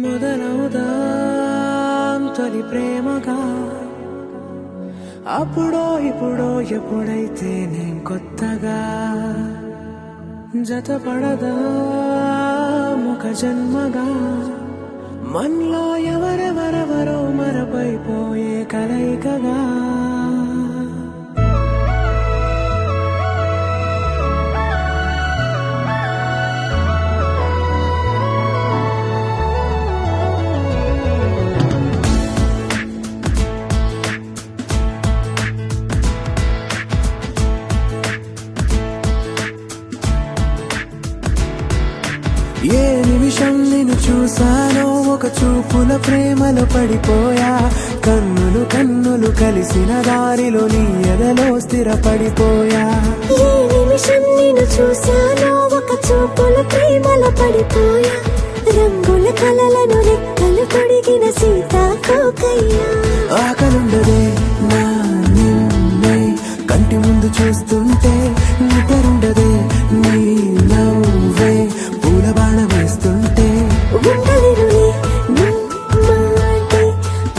మొదలవుదాం తొలి ప్రేమగా, అప్పుడో ఇప్పుడో ఎప్పుడైతే నేను కొత్తగా జతపడదా ఒక జన్మగా, మనలో ఎవరెవరెవరో మరపైపోయే కలయికగా. ఏ నిమిషం నిన్ను చూసానో ఒక చూపుల ప్రేమలో పడిపోయా, కన్నులు కన్నులు కలిసిన దారిలో నీ ఎదలో స్థిరపడిపోయా. ఏ నిమిషం నిన్ను చూసానో ఒక చూపుల ప్రేమలో పడిపోయా, రంగుల కలలను రెక్కలు పొడిగిన సీతాకోకయ్యా. ఆకలుండదే నా నిన్నే కంటి ముందు చూస్తుంటే, నిద్రుండదే నీ నవ్వే పూల బాణ వేస్తుంటే, ఉండలేనులే నీ మాటే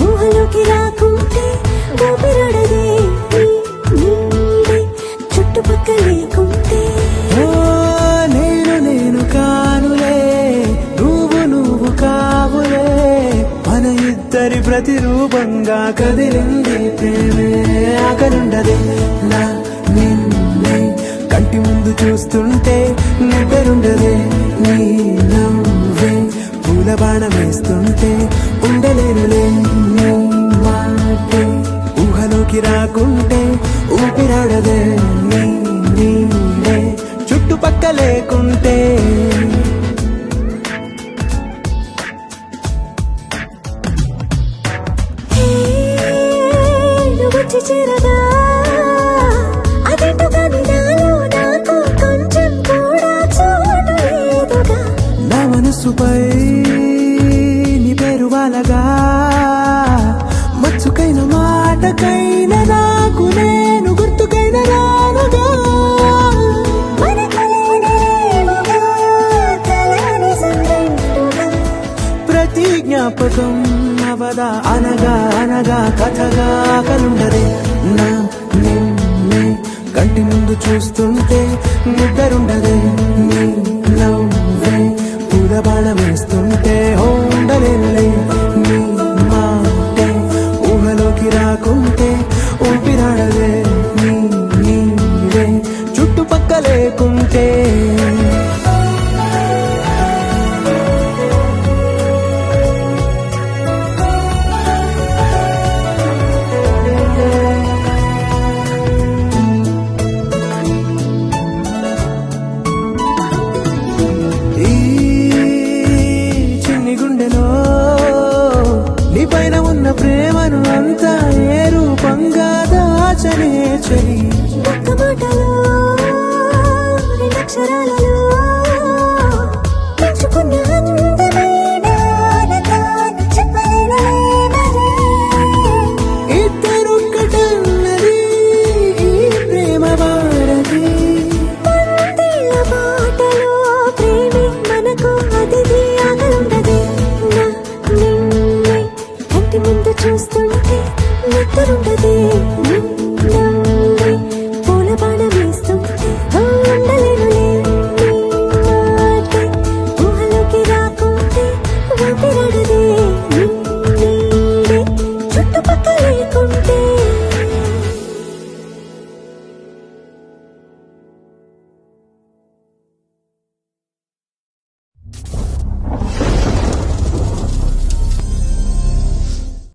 ఊహలోకి రాకుంటే, ఊపిరాడదే నీ నీడే చుట్టుపక్కల లేకుంటే. ఓ నేను కానులే నువ్వు కావులే, మన ఇద్దరి ప్రతిరూపంగా కదిలింది ప్రేమే. ఆకలుండదే నా నిన్నే కంటి ముందు చూస్తుంటే, నిద్రుండదే నీ నవ్వే పూల బాణ వేస్తుంటే, ఉండలేనులే నీ మాటే ఊహలోకి రాకుంటే, ఊపిరాడదే నీ నీడే చుట్టుపక్క లేకుంటే. వచ్చి చేరగా అదేంటో కానీ నాలో నాకు కొంచెం కూడా చోటు లేదుగా. నా మనసుపై నీ పేరు వాలగా, మచ్చుకైన మాటకైన నాకు నేను గుర్తుకైన రానుగా. మన కలనేముగా కలని సంగంటుగా, ప్రతి జ్ఞాపకం అవదా అనగా అనగా కథగా. కలుండదే నా నిన్నే కంటి ముందు చూస్తుంటే, నిద్రుండదే నీ నవ్వే పూల బాణ వేస్తుంటే, ఉండలేనులే నీ మాటే ఊహలోకి రాకుంటే, ఊపిరాడదే నీ నీడే చుట్టుపక్క లేకుంటే. ఈ చిన్ని గుండెలో నీ పైన ఉన్న ప్రేమను అంతా ఏ రూపంగా దాచనే చెలి. ఒక్క మాటలో రెండక్షరాలలో